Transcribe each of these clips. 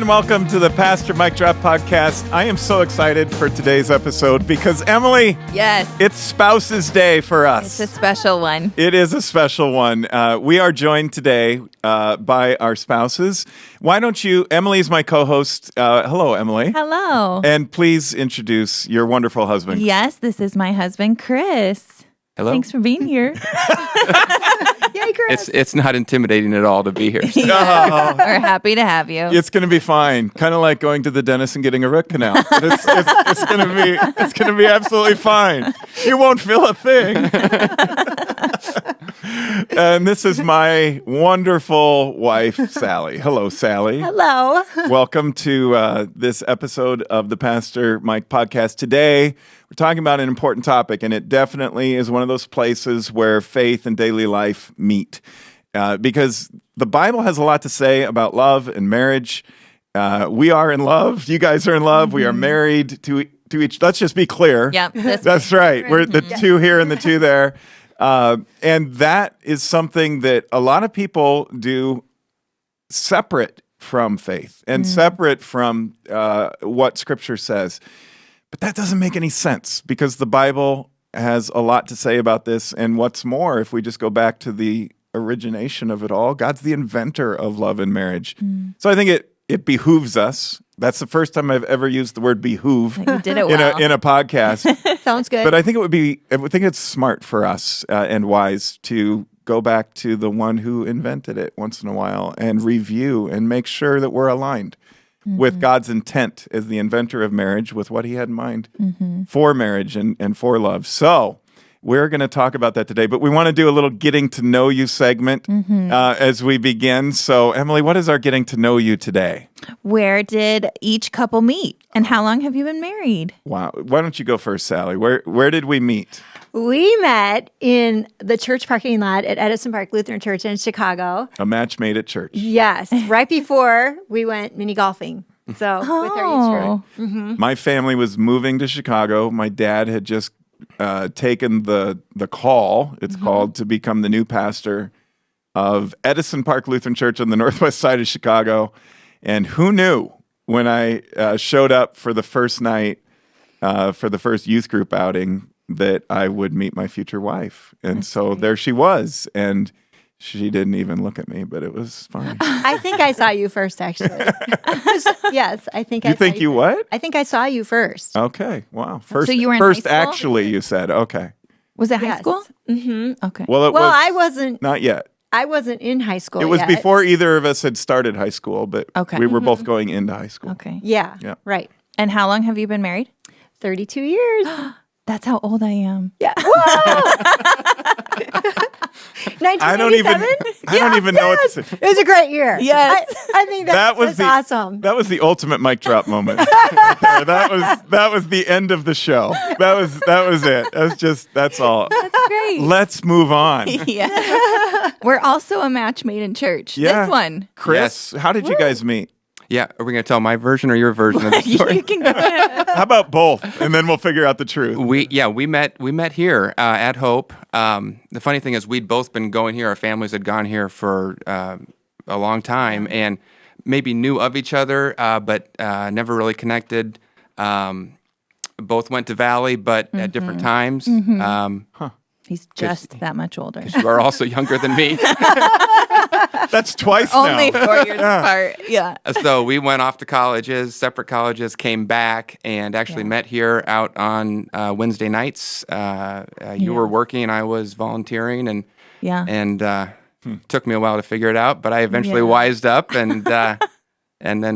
and welcome to the Pastor Mike Drop Podcast. I am so excited for today's episode because, Emily, yes, it's Spouses Day for us. It's a special one. It is a special one. We are joined today by our spouses. Why don't you, Emily's my co-host. Hello, Emily. Hello. And please introduce your wonderful husband. Yes, this is my husband, Chris. Hello. Thanks for being here. Yay, Chris. It's not intimidating at all to be here. Yeah, we're happy to have you. It's going to be fine. Kind of like going to the dentist and getting a root canal. But it's going to be absolutely fine. You won't feel a thing. And this is my wonderful wife, Sally. Hello, Sally. Hello. Welcome to this episode of the Pastor Mike Podcast. Today, we're talking about an important topic, and it definitely is one of those places where faith and daily life meet. Because the Bible has a lot to say about love and marriage. We are in love. You guys are in love. We are married to each. Let's just be clear. Yep, that's right. We're the two here and the two there. And that is something that a lot of people do separate from faith and separate from what Scripture says. But that doesn't make any sense because the Bible has a lot to say about this. And what's more, if we just go back to the origination of it all, God's the inventor of love and marriage. So I think it behooves us. That's the first time I've ever used the word behoove You did it well. in a podcast. Sounds good. But I think I would think it's smart for us and wise to go back to the one who invented it once in a while and review and make sure that we're aligned with God's intent as the inventor of marriage, with what he had in mind for marriage and for love. So we're going to talk about that today, but we want to do a little getting to know you segment as we begin. So, Emily, what is our getting to know you today? Where did each couple meet, and how long have you been married? Wow. Why don't you go first, Sally? Where did we meet? We met in the church parking lot at Edison Park Lutheran Church in Chicago. A match made at church. Yes, right before we went mini golfing. So with our youth group. My family was moving to Chicago. My dad had just taken the call, it's called, to become the new pastor of Edison Park Lutheran Church on the northwest side of Chicago. And who knew when I showed up for the first night, for the first youth group outing, that I would meet my future wife. And That's so great. There she was. And she didn't even look at me, but it was fine. I think I saw you first, actually. Yes, I think I saw you. You think you what? I think I saw you first. Okay, wow. First, So you were in first high school? Actually, you said. Okay. Was it high Yes. school? Mm-hmm. Okay. Well, I wasn't. Not yet. I wasn't in high school It was yet. before either of us had started high school, but Okay. we were both going into high school. Okay. Yeah, Yeah. right. And how long have you been married? 32 years. That's how old I am. Yeah. Whoa! 1987? I don't even know what to say. It was a great year. Yes. I think that's awesome. That was the ultimate mic drop moment. that was the end of the show. That was it. That's all. That's great. Let's move on. Yeah. We're also a match made in church. Yeah. This one. Chris, how did you guys meet? Yeah, are we going to tell my version or your version of the story? You can go ahead. How about both? And then we'll figure out the truth. We met here at Hope. The funny thing is we'd both been going here. Our families had gone here for a long time and maybe knew of each other, but never really connected. Both went to Valley, but at different times. He's just that much older. You are also younger than me. That's twice now. Only 4 years apart. Yeah. So we went off to colleges, separate colleges, came back, and actually met here out on Wednesday nights. You were working, and I was volunteering, and took me a while to figure it out, but I eventually wised up, and then that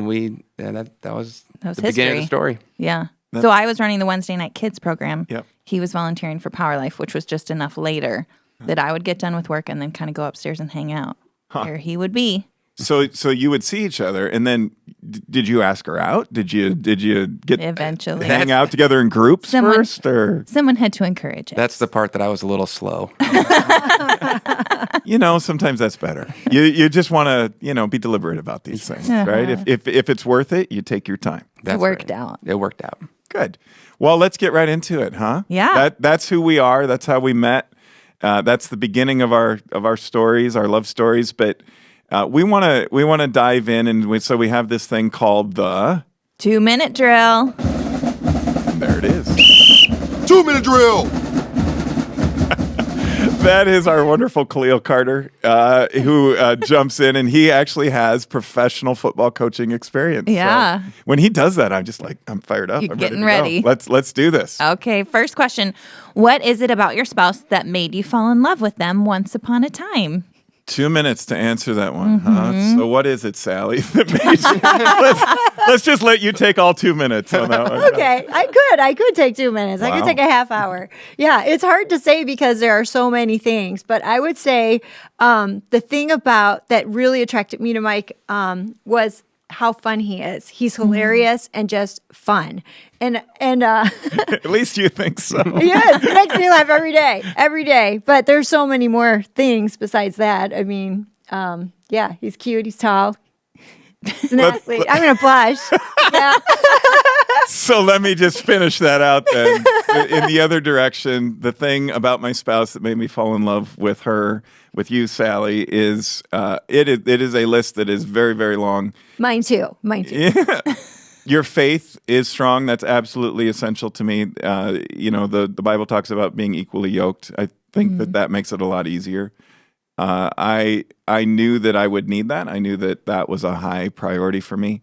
was the beginning of the story. Yeah. So I was running the Wednesday night kids program. Yep. He was volunteering for Power Life, which was just enough later that I would get done with work and then kind of go upstairs and hang out. Here he would be. So you would see each other, and then did you ask her out? Did you get Eventually hang out together in groups first, or someone had to encourage it? That's the part that I was a little slow. Sometimes that's better. You just want to be deliberate about these things, right? If it's worth it, you take your time. It worked out. It worked out. Good. Well, let's get right into it, huh? Yeah. That's who we are. That's how we met. That's the beginning of our stories, our love stories. But We want to dive in, and so we have this thing called the 2-minute drill. There it is. 2-minute drill. That is our wonderful Khalil Carter, who jumps in, and he actually has professional football coaching experience. Yeah. So when he does that, I'm fired up. You're I'm getting ready. ready. Let's do this. Okay, first question. What is it about your spouse that made you fall in love with them once upon a time? 2 minutes to answer that one. So what is it, Sally? That made you, let's just let you take all 2 minutes on that one. Okay, I could take 2 minutes. I could take a half hour. Yeah, it's hard to say because there are so many things, but I would say the thing about that really attracted me to Mike was how fun he is. He's hilarious and just fun. And At least you think so. yes, it makes me laugh every day. But there's so many more things besides that. I mean, yeah, he's cute. He's tall. He's an athlete. I'm going to blush. Yeah. So let me just finish that out then. In the other direction, the thing about my spouse that made me fall in love with her, with you, Sally, is it is a list that is very, very long. Mine too. Yeah. Your faith is strong. That's absolutely essential to me. The Bible talks about being equally yoked. I think that makes it a lot easier. I knew that I would need that. I knew that was a high priority for me.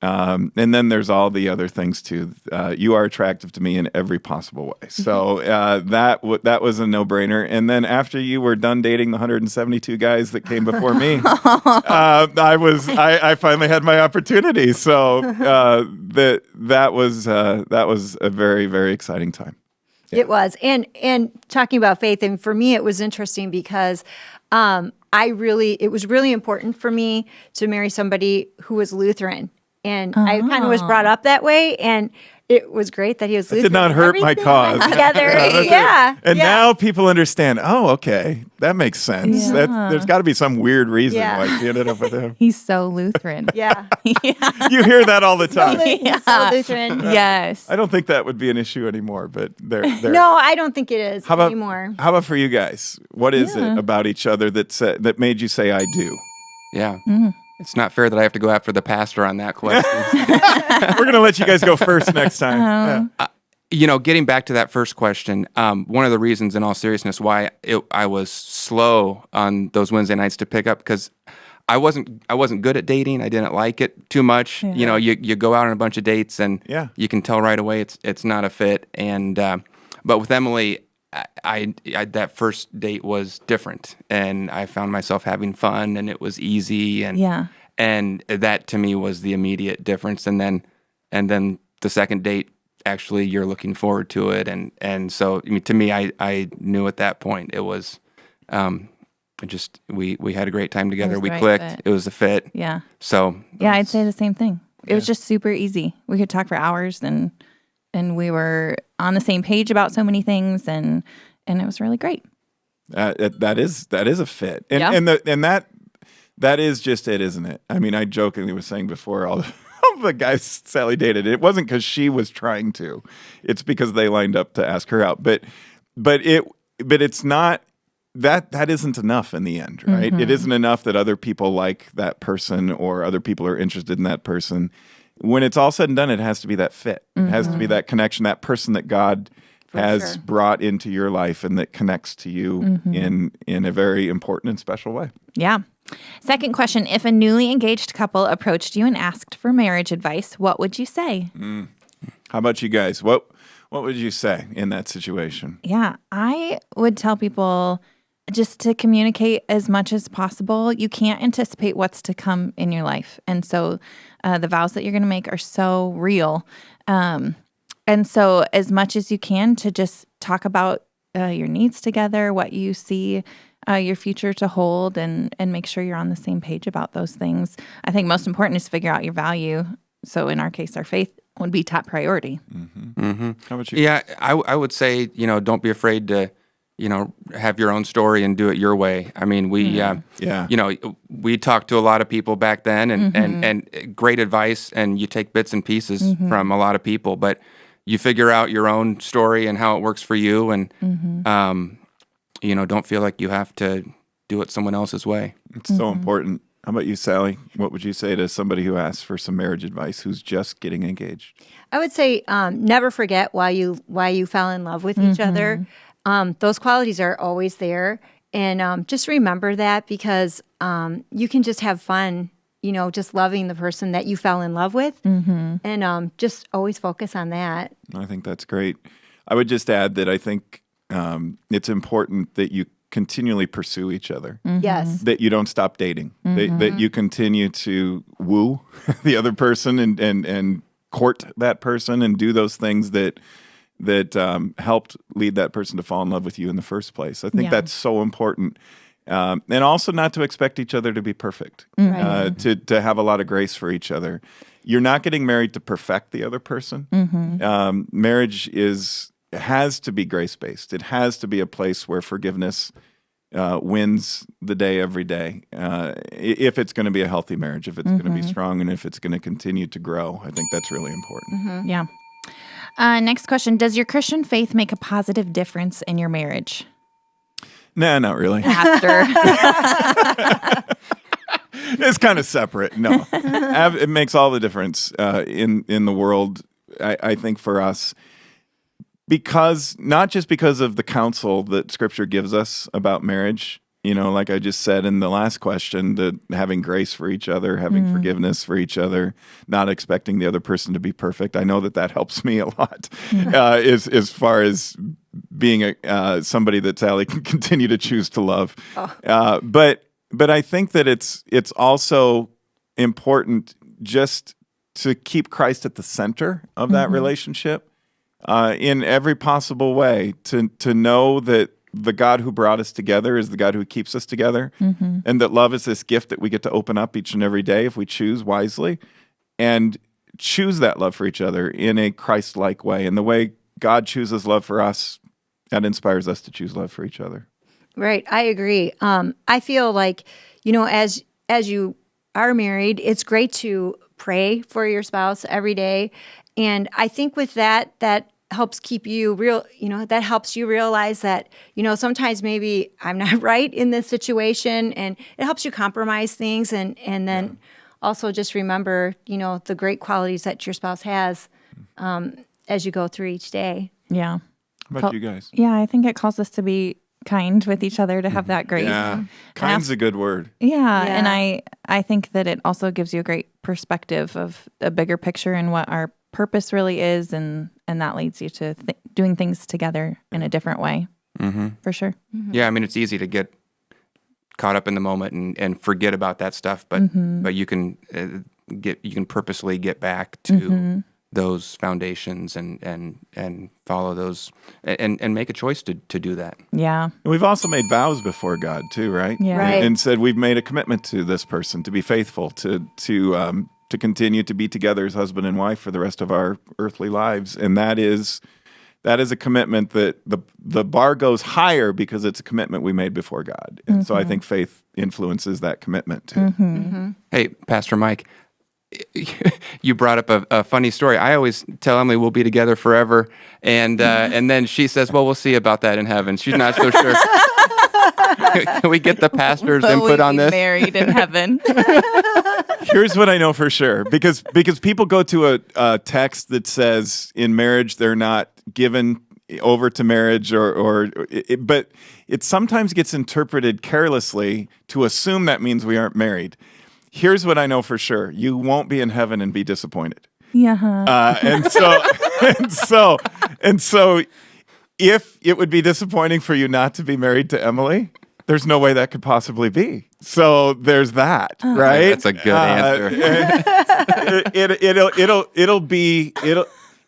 And then there's all the other things too. You are attractive to me in every possible way. So that was a no-brainer. And then after you were done dating the 172 guys that came before me, I finally had my opportunity. So that was a very, very exciting time. It was. And talking about faith, and for me, it was interesting because it was really important for me to marry somebody who was Lutheran. And I kind of was brought up that way, and it was great that he was Lutheran. Did not hurt my cause. Together, yeah. And now people understand. Oh, okay, that makes sense. Yeah. There's got to be some weird reason Yeah. why she ended up with him. He's so Lutheran. Yeah. You hear that all the time. So Lutheran. Yes. I don't think that would be an issue anymore, but there. No, I don't think it is anymore. How about for you guys? What is it about each other that made you say "I do"? Yeah. It's not fair that I have to go after the pastor on that question. We're going to let you guys go first next time. Getting back to that first question, one of the reasons, in all seriousness, why I was slow on those Wednesday nights to pick up, because I wasn't good at dating. I didn't like it too much. Yeah. You go out on a bunch of dates, and you can tell right away it's not a fit. And but with Emily, I that first date was different, and I found myself having fun, and it was easy, and that to me was the immediate difference. And then the second date, actually, you're looking forward to it, and so to me, I knew at that point it was, we had a great time together. We clicked. Fit. It was a fit. Yeah. So I'd say the same thing. It was just super easy. We could talk for hours, and we were on the same page about so many things, and it was really great. That is a fit, and that is just it, isn't it? I mean, I jokingly was saying before all the guys Sally dated, it wasn't because she was trying to; it's because they lined up to ask her out. But it's not that isn't enough in the end, right? It isn't enough that other people like that person or other people are interested in that person. When it's all said and done, it has to be that fit. It has to be that connection, that person that God has brought into your life and that connects to you in a very important and special way. Yeah. Second question. If a newly engaged couple approached you and asked for marriage advice, what would you say? How about you guys? What would you say in that situation? Yeah. I would tell people just to communicate as much as possible. You can't anticipate what's to come in your life. And so the vows that you're going to make are so real. And so as much as you can to just talk about your needs together, what you see your future to hold, and make sure you're on the same page about those things. I think most important is figure out your value. So in our case, our faith would be top priority. How about you? Yeah, I would say, don't be afraid to, have your own story and do it your way. I mean, we talked to a lot of people back then, and great advice, and you take bits and pieces from a lot of people, but you figure out your own story and how it works for you, and don't feel like you have to do it someone else's way. It's so important. How about you, Sally? What would you say to somebody who asks for some marriage advice who's just getting engaged? I would say never forget why you fell in love with each other. Those qualities are always there. And just remember that, because you can just have fun, just loving the person that you fell in love with. And just always focus on that. I think that's great. I would just add that I think it's important that you continually pursue each other. Yes. That you don't stop dating. That you continue to woo the other person and court that person and do those things that helped lead that person to fall in love with you in the first place. I think that's so important. And also not to expect each other to be perfect, to have a lot of grace for each other. You're not getting married to perfect the other person. Marriage has to be grace-based. It has to be a place where forgiveness wins the day every day. If it's going to be a healthy marriage, if it's going to be strong, and if it's going to continue to grow, I think that's really important. Yeah. Next question. Does your Christian faith make a positive difference in your marriage? Nah, not really. Pastor. It's kind of separate. No. It makes all the difference in the world, I think, for us. Not just because of the counsel that Scripture gives us about marriage, like I just said in the last question, the having grace for each other, having forgiveness for each other, not expecting the other person to be perfect. I know that helps me a lot as far as being somebody that Sally can continue to choose to love. But I think that it's also important just to keep Christ at the center of that relationship. In every possible way, to know that the God who brought us together is the God who keeps us together, and that love is this gift that we get to open up each and every day if we choose wisely, and choose that love for each other in a Christ-like way. And the way God chooses love for us, that inspires us to choose love for each other. Right. I agree. I feel like, as you are married, it's great to pray for your spouse every day. And I think with that helps keep you real, that helps you realize that, sometimes maybe I'm not right in this situation, and it helps you compromise things. And then also just remember, the great qualities that your spouse has as you go through each day. Yeah. How about you guys? Yeah, I think it calls us to be kind with each other, to have that grace. Yeah, kind's a good word. Yeah, and I think that it also gives you a great perspective of a bigger picture and what our purpose really is, and that leads you to doing things together in a different way, for sure. Yeah, I mean, it's easy to get caught up in the moment and forget about that stuff, but you can purposely get back to those foundations and follow those and make a choice to do that. Yeah. And we've also made vows before God too, right? Yeah. Right. And said we've made a commitment to this person to be faithful, to continue to be together as husband and wife for the rest of our earthly lives. And that is a commitment that the bar goes higher because it's a commitment we made before God. And so I think faith influences that commitment too. Hey, Pastor Mike, you brought up a funny story. I always tell Emily we'll be together forever, and then she says, "Well, we'll see about that in heaven." She's not so sure. Can we get the pastor's input on this? Married in heaven. Here's what I know for sure, because people go to a text that says in marriage they're not given over to marriage, but it sometimes gets interpreted carelessly to assume that means we aren't married. Here's what I know for sure: you won't be in heaven and be disappointed. Yeah. And so, if it would be disappointing for you not to be married to Emily, there's no way that could possibly be. So there's that, right? That's a good answer.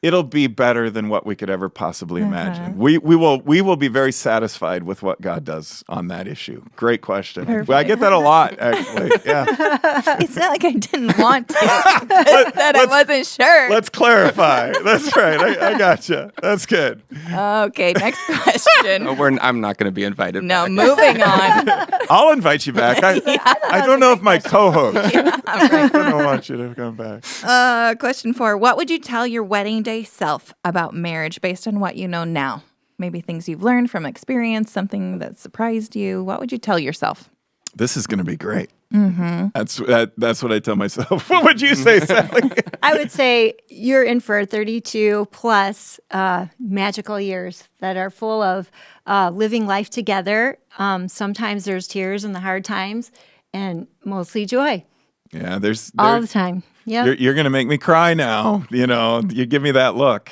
It'll be better than what we could ever possibly imagine. We will be very satisfied with what God does on that issue. Great question. Well, I get that a lot, actually. Yeah. It's not like I didn't want to. It's that I wasn't sure. Let's clarify. That's right. I gotcha. That's good. Okay, next question. I'm not going to be invited. No, back. moving on. I'll invite you back. I don't know if my co-host. Right. I don't want you to come back. Question 4. What would you tell your wedding day self about marriage based on what you know now? Maybe things you've learned from experience, something that surprised you. What would you tell yourself? This is going to be great. That's what I tell myself. What would you say, Sally? I would say you're in for 32 plus magical years that are full of living life together. Sometimes there's tears in the hard times, and mostly joy. Yeah, there's all the time. Yeah, you're going to make me cry now. You give me that look.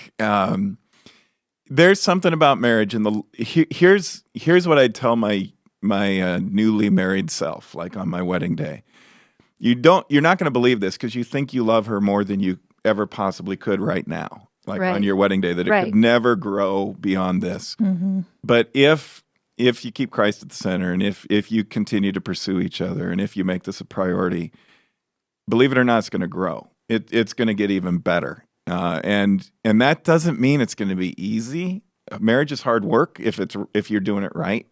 There's something about marriage, and here's what I'd tell my newly married self, like on my wedding day. You're not going to believe this because you think you love her more than you ever possibly could right now, like on your wedding day, that it could never grow beyond this. But if you keep Christ at the center, and if you continue to pursue each other, and if you make this a priority, believe it or not, it's going to grow. It's going to get even better. And that doesn't mean it's going to be easy. Marriage is hard work if you're doing it right,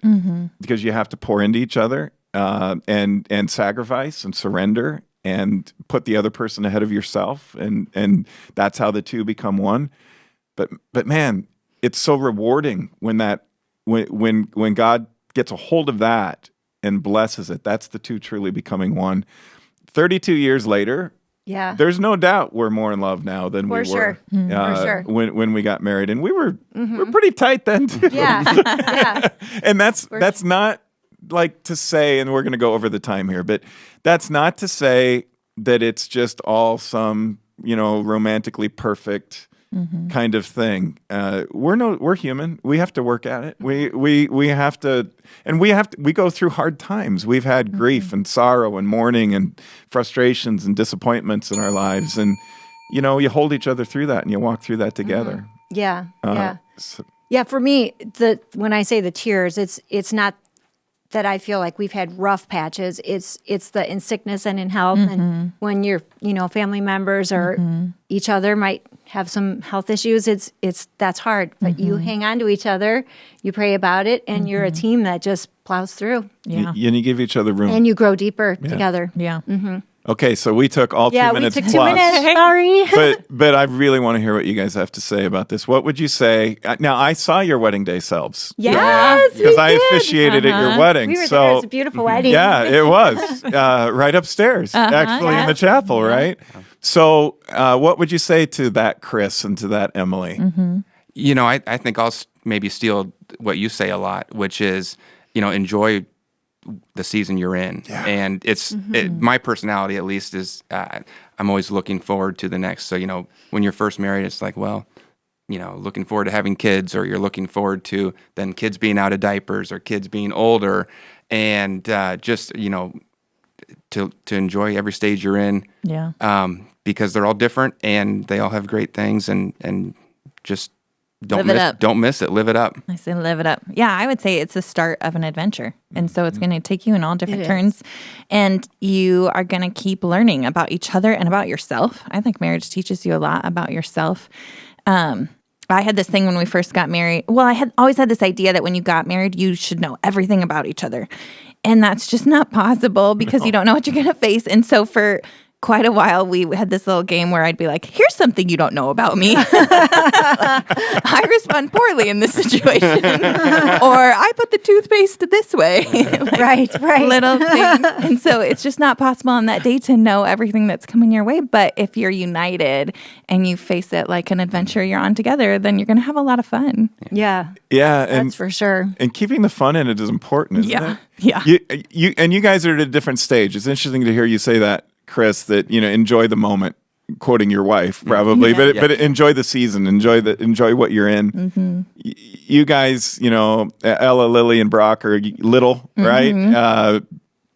because you have to pour into each other and sacrifice and surrender and put the other person ahead of yourself, and that's how the two become one. But man, it's so rewarding when God gets a hold of that and blesses it. That's the two truly becoming one. 32 years later. Yeah, there's no doubt we're more in love now than we were. For sure. When we got married, and we're pretty tight then too. Yeah. And that's not like to say, and we're going to go over the time here, but that's not to say that it's just all some romantically perfect kind of thing. We're human. We have to work at it. We have to, and we go through hard times. We've had grief and sorrow and mourning and frustrations and disappointments in our lives, and you hold each other through that, and you walk through that together. Yeah. For me, when I say the tears, it's not that I feel like we've had rough patches. It's the in sickness and in health, and when your family members or each other might have some health issues, that's hard. But you hang on to each other, you pray about it, and you're a team that just plows through. Yeah, and you give each other room, and you grow deeper together. Yeah. Okay, so we took all 2 minutes we took plus. 2 minutes. Sorry. But I really want to hear what you guys have to say about this. What would you say? Now, I saw your wedding day selves. Yes, because I officiated at your wedding. We were there. It was a beautiful wedding. Yeah, it was right upstairs, actually in the chapel, right? So, what would you say to that, Chris, and to that, Emily? I think I'll maybe steal what you say a lot, which is, enjoy the season you're in. And it's my personality, at least, is I'm always looking forward to the next. So, when you're first married, it's like, well, looking forward to having kids, or you're looking forward to then kids being out of diapers or kids being older, and just, to enjoy every stage you're in. Yeah. Because they're all different and they all have great things, and just don't miss it. Live it up. I say live it up. Yeah, I would say it's the start of an adventure. And so it's going to take you in all different turns. And you are going to keep learning about each other and about yourself. I think marriage teaches you a lot about yourself. I had this thing when we first got married. Well, I had always had this idea that when you got married, you should know everything about each other. And that's just not possible because you don't know what you're going to face. And so for quite a while, we had this little game where I'd be like, here's something you don't know about me. I respond poorly in this situation. Or I put the toothpaste this way. Right. Little things. And so it's just not possible on that day to know everything that's coming your way. But if you're united and you face it like an adventure you're on together, then you're going to have a lot of fun. Yeah. Yeah. That's for sure. And keeping the fun in it is important, isn't it? Yeah. You guys are at a different stage. It's interesting to hear you say that, Chris, that enjoy the moment, quoting your wife probably, but enjoy the season, enjoy what you're in. You guys, Ella, Lily, and Brock are little, right?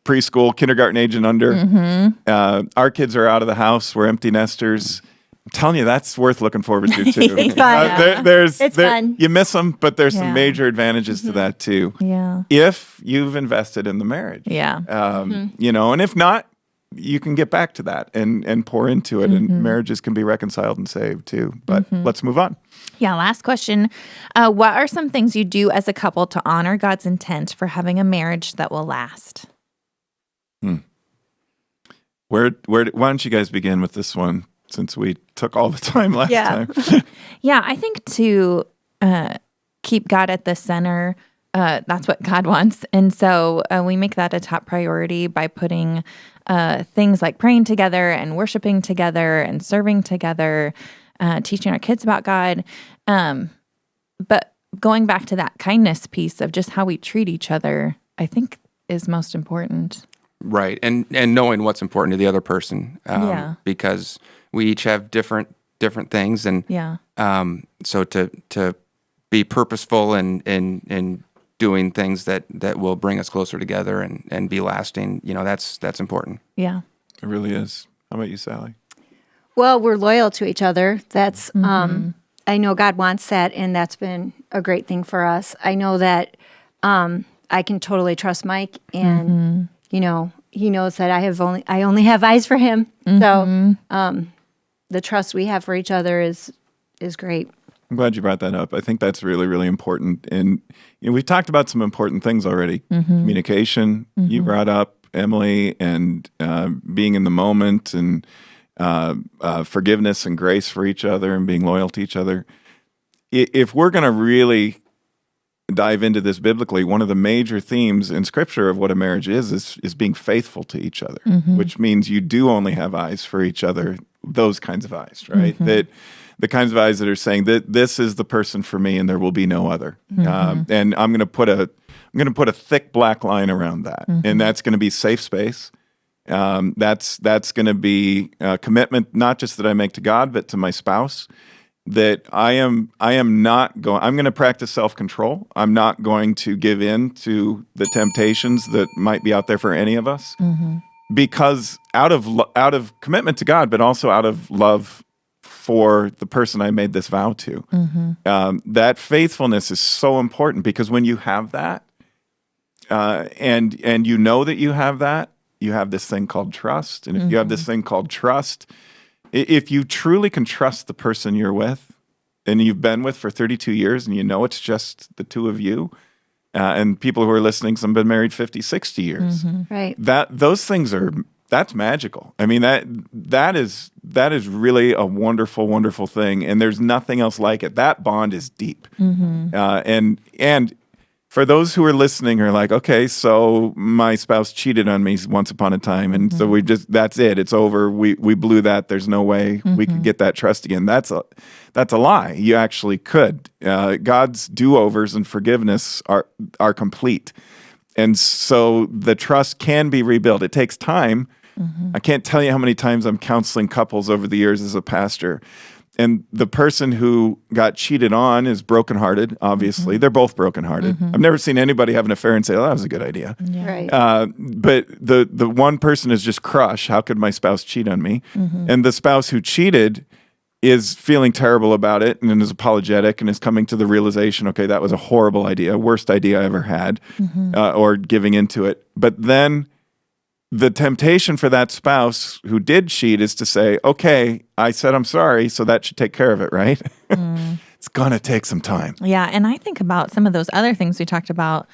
Preschool, kindergarten age and under. Our kids are out of the house. We're empty nesters. I'm telling you, that's worth looking forward to too. It's fun. It's fun. You miss them, but there's some major advantages to that too. Yeah. If you've invested in the marriage. Yeah. And if not, you can get back to that and pour into it, and marriages can be reconciled and saved too. But let's move on. Yeah, last question. What are some things you do as a couple to honor God's intent for having a marriage that will last? Why don't you guys begin with this one, since we took all the time last time? Yeah, I think to keep God at the center that's what God wants. And so we make that a top priority by putting things like praying together and worshiping together and serving together, teaching our kids about God. But going back to that kindness piece of just how we treat each other, I think is most important. Right. And knowing what's important to the other person. Because we each have different things. And so to be purposeful and doing things that will bring us closer together and be lasting, that's important. Yeah. It really is. How about you, Sally? Well, we're loyal to each other. That's, I know God wants that, and that's been a great thing for us. I know that I can totally trust Mike, and, he knows that I only have eyes for him. So the trust we have for each other is great. I'm glad you brought that up. I think that's really, really important. And we've talked about some important things already. Communication, you brought up, Emily, and being in the moment, and forgiveness and grace for each other, and being loyal to each other. If we're going to really dive into this biblically, one of the major themes in Scripture of what a marriage is being faithful to each other, which means you do only have eyes for each other, those kinds of eyes, right? That the kinds of eyes that are saying that this is the person for me and there will be no other. And I'm going to put a thick black line around that, and that's going to be safe space. That's going to be a commitment, not just that I make to God, but to my spouse. That I'm going to practice self-control. I'm not going to give in to the temptations that might be out there for any of us, because out of commitment to God, but also out of love for the person I made this vow to. That faithfulness is so important, because when you have that, and you know that you have that, you have this thing called trust. And if you have this thing called trust, if you truly can trust the person you're with and you've been with for 32 years and you know it's just the two of you, and people who are listening, some have been married 50, 60 years. Right. Those things that's magical. I mean, that is really a wonderful, wonderful thing. And there's nothing else like it. That bond is deep. And for those who are listening who are like, okay, so my spouse cheated on me once upon a time, and so that's it. It's over. We blew that. There's no way we could get that trust again. That's a lie. You actually could. God's do-overs and forgiveness are complete. And so the trust can be rebuilt. It takes time. I can't tell you how many times I'm counseling couples over the years as a pastor. And the person who got cheated on is brokenhearted, obviously. They're both brokenhearted. I've never seen anybody have an affair and say, oh, that was a good idea. Yeah. Right. But the one person is just crushed. How could my spouse cheat on me? And the spouse who cheated is feeling terrible about it and is apologetic and is coming to the realization, okay, that was a horrible idea, worst idea I ever had, or giving into it. But then the temptation for that spouse who did cheat is to say, okay, I said I'm sorry, so that should take care of it, right? It's going to take some time. Yeah, and I think about some of those other things we talked about,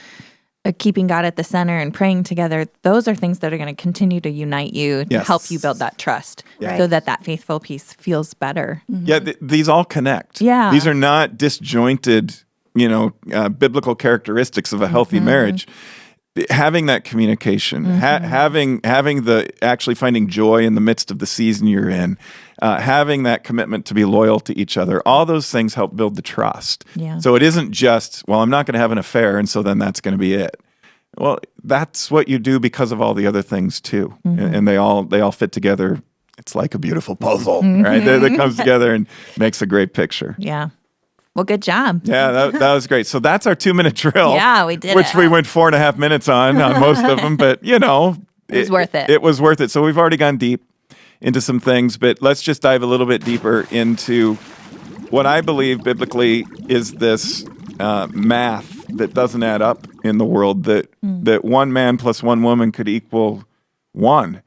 keeping God at the center and praying together. Those are things that are going to continue to unite you, to help you build that trust, so that faithful piece feels better. Yeah, these all connect. Yeah. These are not disjointed, biblical characteristics of a healthy marriage. Having that communication, having actually finding joy in the midst of the season you're in, having that commitment to be loyal to each other, all those things help build the trust. Yeah. So it isn't just, well, I'm not going to have an affair, and so then that's going to be it. Well, that's what you do because of all the other things too, and they all fit together. It's like a beautiful puzzle, right? That comes together and makes a great picture. Yeah. Well, good job. Yeah, that was great. So that's our 2-minute drill. Yeah, we did which we went 4.5 minutes on most of them, but it was worth it. It was worth it. So we've already gone deep into some things, but let's just dive a little bit deeper into what I believe biblically is this math that doesn't add up in the world, that one man plus one woman could equal one.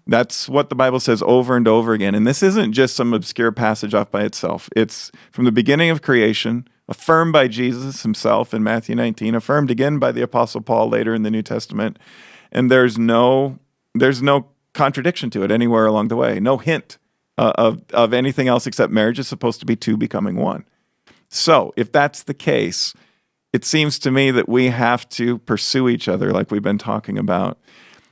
That's what the Bible says over and over again. And this isn't just some obscure passage off by itself. It's from the beginning of creation, affirmed by Jesus himself in Matthew 19, affirmed again by the Apostle Paul later in the New Testament. And there's no contradiction to it anywhere along the way. No hint of anything else except marriage is supposed to be two becoming one. So if that's the case, it seems to me that we have to pursue each other like we've been talking about.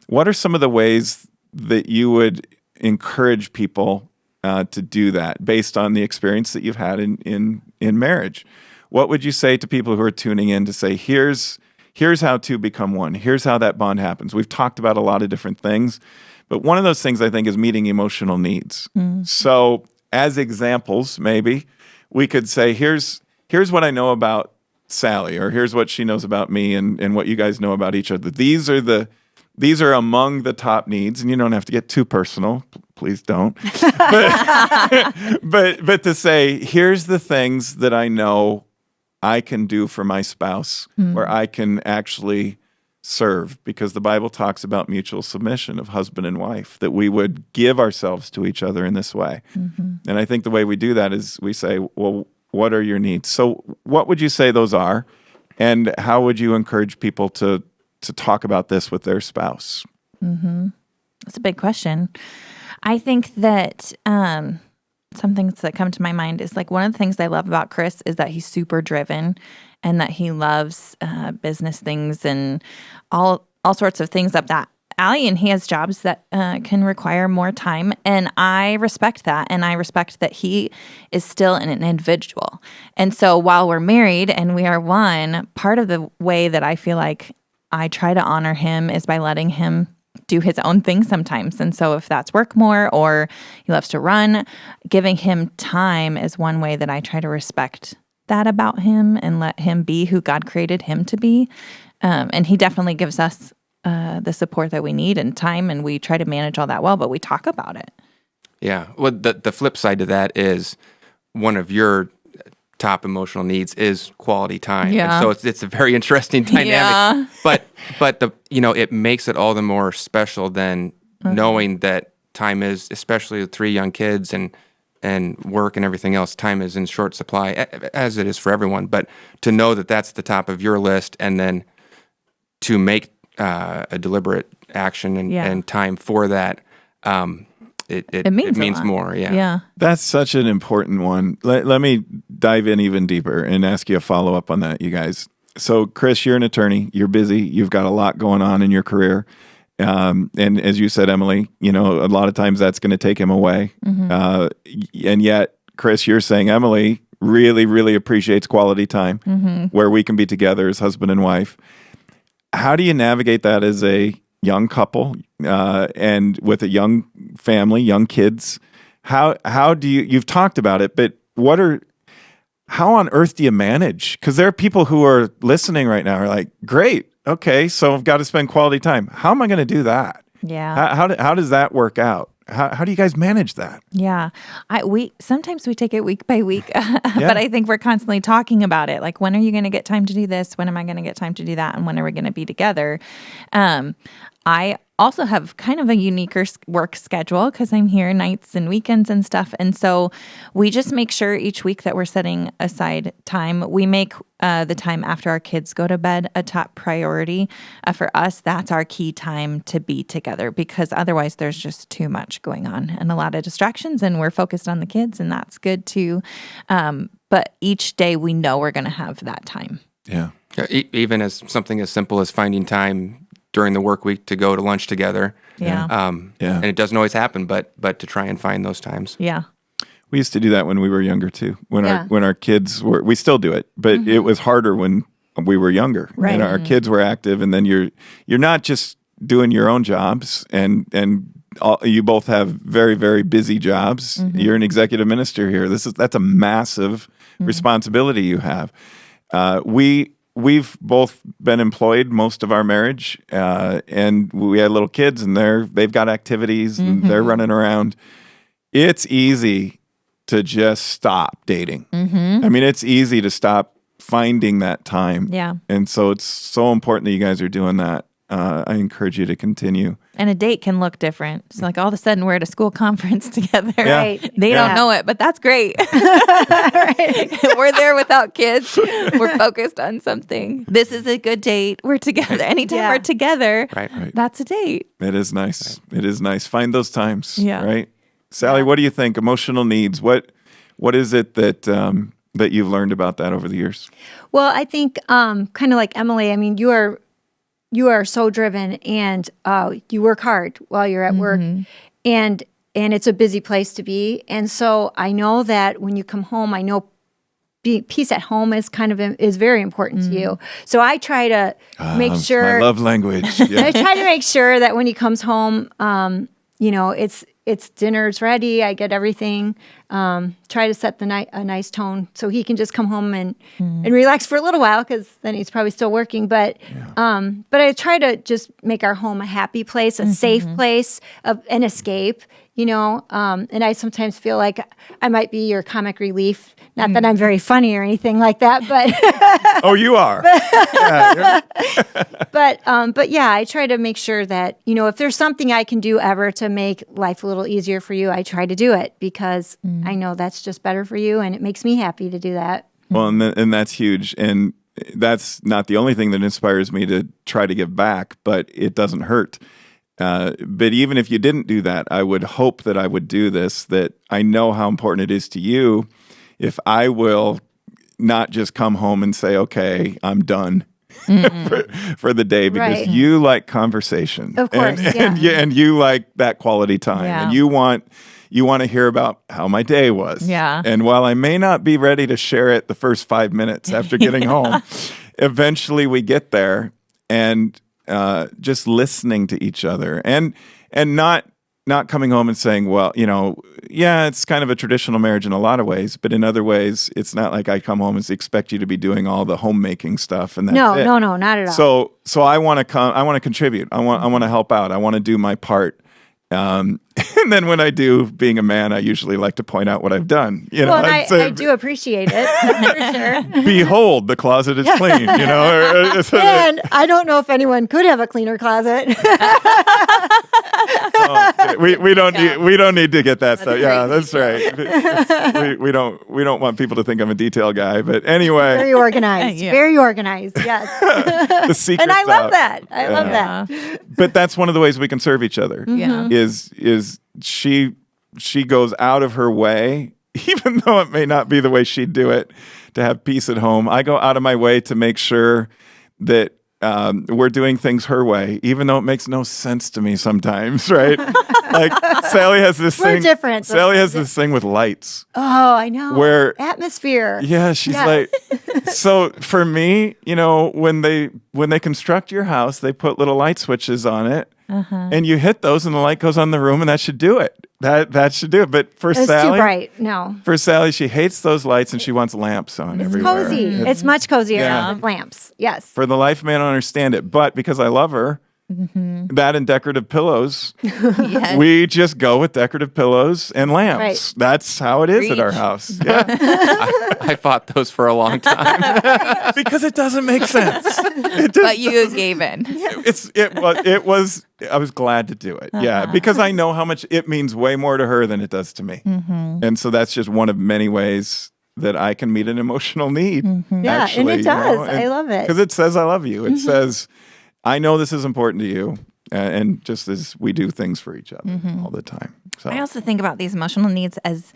What are some of the ways that you would encourage people to do that based on the experience that you've had in marriage? What would you say to people who are tuning in to say, here's how two become one. Here's how that bond happens. We've talked about a lot of different things, but one of those things I think is meeting emotional needs. So as examples, maybe we could say, here's what I know about Sally, or here's what she knows about me, and what you guys know about each other. These are among the top needs, and you don't have to get too personal. Please don't. but to say, here's the things that I know I can do for my spouse, where I can actually serve, because the Bible talks about mutual submission of husband and wife, that we would give ourselves to each other in this way. And I think the way we do that is we say, well, what are your needs? So what would you say those are, and how would you encourage people to talk about this with their spouse? That's a big question. I think that some things that come to my mind is like one of the things I love about Chris is that he's super driven and that he loves business things and all sorts of things up that alley. And he has jobs that can require more time. And I respect that. And I respect that he is still an individual. And so while we're married and we are one, part of the way that I feel like I try to honor him is by letting him do his own thing sometimes. And so if that's work more or he loves to run, giving him time is one way that I try to respect that about him and let him be who God created him to be. And he definitely gives us the support that we need and time, and we try to manage all that well, but we talk about it. Yeah. Well, the flip side to that is one of your top emotional needs is quality time. Yeah. And so it's a very interesting dynamic. Yeah. But it makes it all the more special than knowing that time is, especially with 3 young kids and work and everything else, time is in short supply, as it is for everyone. But to know that that's the top of your list, and then to make a deliberate action and time for that, it means more. Yeah. That's such an important one. Let me dive in even deeper and ask you a follow-up on that, you guys. So, Chris, you're an attorney. You're busy. You've got a lot going on in your career. And as you said, Emily, a lot of times that's going to take him away. And yet, Chris, you're saying Emily really, really appreciates quality time where we can be together as husband and wife. How do you navigate that as a young couple and with a young family, young kids? How do you've talked about it, but how on earth do you manage? Because there are people who are listening right now are like, great, okay, so I've got to spend quality time. How am I going to do that? Yeah. How does that work out? How do you guys manage that? Yeah. Sometimes we take it week by week, but I think we're constantly talking about it. Like, when are you going to get time to do this? When am I going to get time to do that? And when are we going to be together? I also have kind of a uniquer work schedule because I'm here nights and weekends and stuff. And so we just make sure each week that we're setting aside time. We make the time after our kids go to bed a top priority. For us, that's our key time to be together, because otherwise there's just too much going on and a lot of distractions, and we're focused on the kids, and that's good too. But each day we know we're going to have that time. Yeah. Even as something as simple as finding time during the work week to go to lunch together. Yeah. And it doesn't always happen, but to try and find those times. Yeah. We used to do that when we were younger too. When our kids were, we still do it, but it was harder when we were younger. Right. And our kids were active, and then you're not just doing your own jobs, and you both have very, very busy jobs. You're an executive minister here. That's a massive responsibility you have. We've both been employed most of our marriage, and we had little kids, and they've got activities, and they're running around. It's easy to just stop dating. I mean, it's easy to stop finding that time. Yeah. And so it's so important that you guys are doing that. I encourage you to continue. And a date can look different. So like all of a sudden we're at a school conference together. Yeah. Right. They don't know it, but that's great. We're there without kids. We're focused on something. This is a good date. We're together. Anytime we're together, Right. that's a date. It is nice. It is nice. Find those times. Yeah. Right. Sally, what do you think? Emotional needs. What is it that that you've learned about that over the years? Well, I think kind of like Emily, I mean, you are so driven, and you work hard while you're at work, and it's a busy place to be. And so I know that when you come home, I know peace at home is is very important to you. So I try to make sure. My love language. Yeah. I try to make sure that when he comes home, it's dinner's ready. I get everything. Try to set a nice tone so he can just come home and relax for a little while, because then he's probably still working. But I try to just make our home a happy place, a safe place, an escape. And I sometimes feel like I might be your comic relief. Not that I'm very funny or anything like that, but oh, you are. But yeah, I try to make sure that, if there's something I can do ever to make life a little easier for you, I try to do it, because I know that's just better for you, and it makes me happy to do that. Well, and that's huge. And that's not the only thing that inspires me to try to give back, but it doesn't hurt. But even if you didn't do that, I would hope that I would do this, that I know how important it is to you if I will not just come home and say, okay, I'm done for the day, because you like conversation. Of course, and you like that quality time. Yeah. And you want to hear about how my day was. Yeah. And while I may not be ready to share it the first 5 minutes after getting home, eventually we get there, and just listening to each other, and not coming home and saying, well, it's kind of a traditional marriage in a lot of ways, but in other ways, it's not like I come home and expect you to be doing all the homemaking stuff. And that's it. No, not at all. So I want to contribute. I want to help out. I want to do my part. And then when I do, being a man, I usually like to point out what I've done. I do appreciate it, that's for sure. Behold, the closet is clean. And I don't know if anyone could have a cleaner closet. We don't need to get that stuff. Yeah, that's right. We don't want people to think I'm a detail guy. But anyway, very organized. Yeah. Very organized. Yes. The secret's and I love out. that. I love that. But that's one of the ways we can serve each other. Yeah. Is she goes out of her way, even though it may not be the way she'd do it, to have peace at home. I go out of my way to make sure that we're doing things her way, even though it makes no sense to me sometimes, right? Like Sally has this thing. We're different. Sally has this thing with lights. Oh, I know. Where atmosphere. Yeah, she's like. So for me, when they construct your house, they put little light switches on it. And you hit those, and the light goes on the room, and that should do it. That should do it. But for it's Sally, too bright. No. For Sally, she hates those lights, and she wants lamps on everywhere. Cozy. It's much cozier with lamps. Yes. For the life man, I don't understand it, but because I love her, that and decorative pillows, we just go with decorative pillows and lamps. Right. That's how it is at our house. Yeah. I fought those for a long time because it doesn't make sense. But you gave in. It was. I was glad to do it. Yeah, because I know how much it means way more to her than it does to me, and so that's just one of many ways that I can meet an emotional need. Yeah, actually, and it does. I love it because it says I love you. It says I know this is important to you, and just as we do things for each other all the time. So I also think about these emotional needs as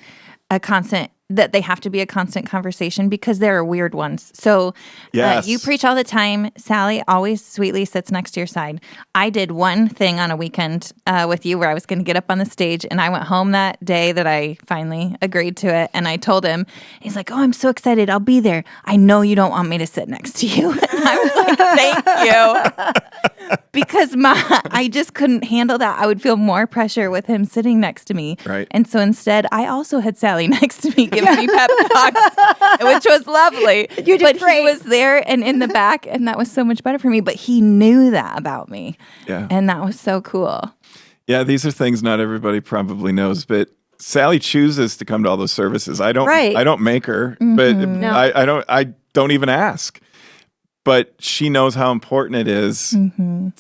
a constant, that they have to be a constant conversation, because there are weird ones. So you preach all the time. Sally always sweetly sits next to your side. I did one thing on a weekend with you where I was going to get up on the stage, and I went home that day that I finally agreed to it, and I told him, he's like, oh, I'm so excited. I'll be there. I know you don't want me to sit next to you. And I was like, thank you. Because I just couldn't handle that. I would feel more pressure with him sitting next to me. Right. And so instead, I also had Sally next to me giving me pep talks, which was lovely. You did but great. He was there and in the back, and that was so much better for me. But he knew that about me. Yeah. And that was so cool. Yeah, these are things not everybody probably knows, but Sally chooses to come to all those services. I don't make her, but I don't even ask. But she knows how important it is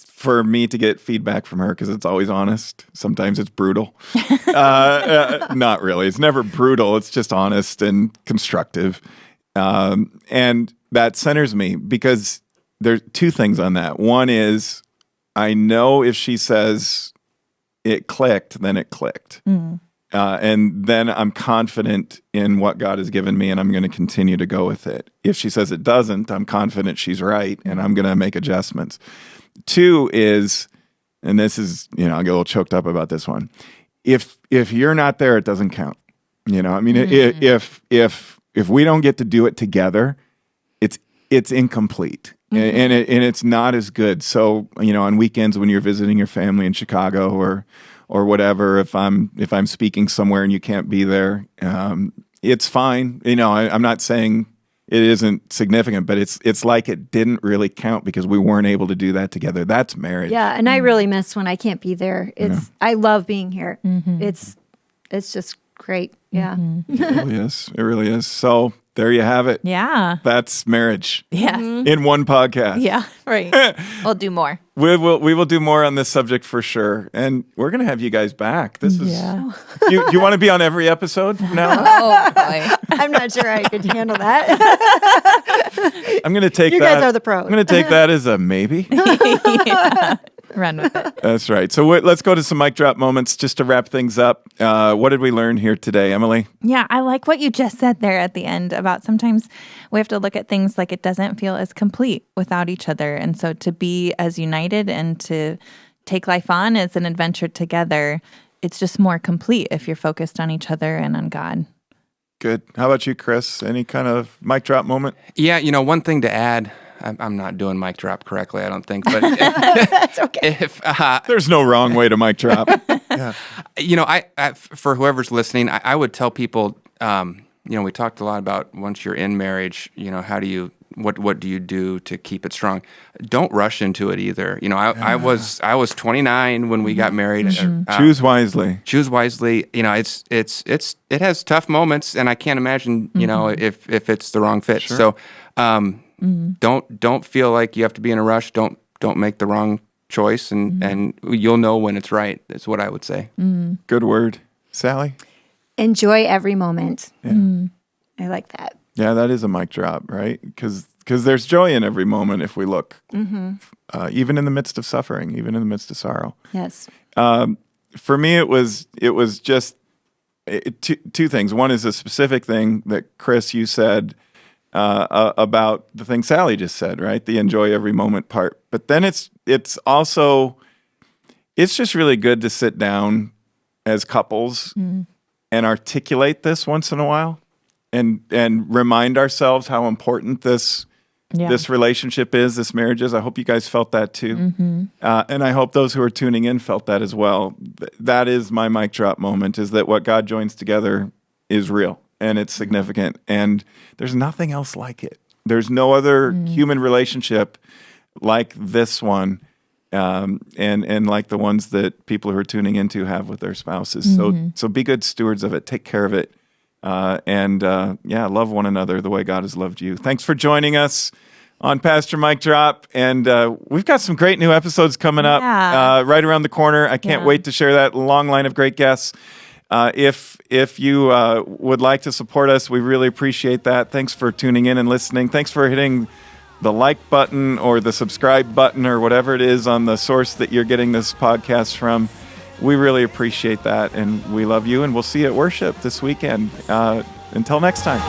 for me to get feedback from her, because it's always honest. Sometimes it's brutal. Not really. It's never brutal. It's just honest and constructive. And that centers me, because there's two things on that. One is I know if she says it clicked, then it clicked. And then I'm confident in what God has given me, and I'm going to continue to go with it. If she says it doesn't, I'm confident she's right, and I'm going to make adjustments. 2 is, and this is, I get a little choked up about this one. If you're not there, it doesn't count. I mean, if we don't get to do it together, it's incomplete, and it's not as good. So, on weekends when you're visiting your family in Chicago or whatever, if I'm speaking somewhere and you can't be there, it's fine. I'm not saying it isn't significant, but it's like it didn't really count because we weren't able to do that together. That's marriage. Yeah, and I really miss when I can't be there. I love being here. It's just great. Yeah. It really is. It really is. So there you have it. Yeah. That's marriage. Yes. In one podcast. Yeah. Right. We'll do more. We will do more on this subject for sure, and we're gonna have you guys back. This is. Yeah. You want to be on every episode now? Oh boy. I'm not sure I could handle that. I'm gonna take You that. guys are the pros. I'm gonna take that as a maybe. Yeah. Run with it. That's right. So let's go to some mic drop moments just to wrap things up. What did we learn here today, Emily? Yeah, I like what you just said there at the end about sometimes we have to look at things like it doesn't feel as complete without each other. And so to be as united and to take life on as an adventure together, it's just more complete if you're focused on each other and on God. Good. How about you, Chris? Any kind of mic drop moment? Yeah, one thing to add. I'm not doing mic drop correctly, I don't think, but That's okay. There's no wrong way to mic drop. Yeah. I for whoever's listening, I would tell people, we talked a lot about once you're in marriage, how do you, what do you do to keep it strong? Don't rush into it either. I was 29 when we got married. Choose wisely. Choose wisely. It has tough moments, and I can't imagine, if it's the wrong fit. Sure. So, don't feel like you have to be in a rush. Don't make the wrong choice, and you'll know when it's right. That's what I would say. Good word. Sally? Enjoy every moment. Yeah. I like that. Yeah, that is a mic drop, right? Because there's joy in every moment if we look, even in the midst of suffering, even in the midst of sorrow. Yes. For me, it was just two things. One is a specific thing that, Chris, you said about the thing Sally just said, right? The enjoy every moment part. But then it's just really good to sit down as couples and articulate this once in a while and remind ourselves how important this relationship is, this marriage is. I hope you guys felt that too. And I hope those who are tuning in felt that as well. That is my mic drop moment, is that what God joins together is real. And it's significant, and there's nothing else like it. There's no other human relationship like this one, and like the ones that people who are tuning into have with their spouses. So be good stewards of it. Take care of it, and love one another the way God has loved you. Thanks for joining us on Pastor Mike Drop, and we've got some great new episodes coming up right around the corner. I can't wait to share that long line of great guests. If you would like to support us, we really appreciate that. Thanks for tuning in and listening. Thanks for hitting the like button or the subscribe button or whatever it is on the source that you're getting this podcast from. We really appreciate that, and we love you, and we'll see you at worship this weekend. Until next time.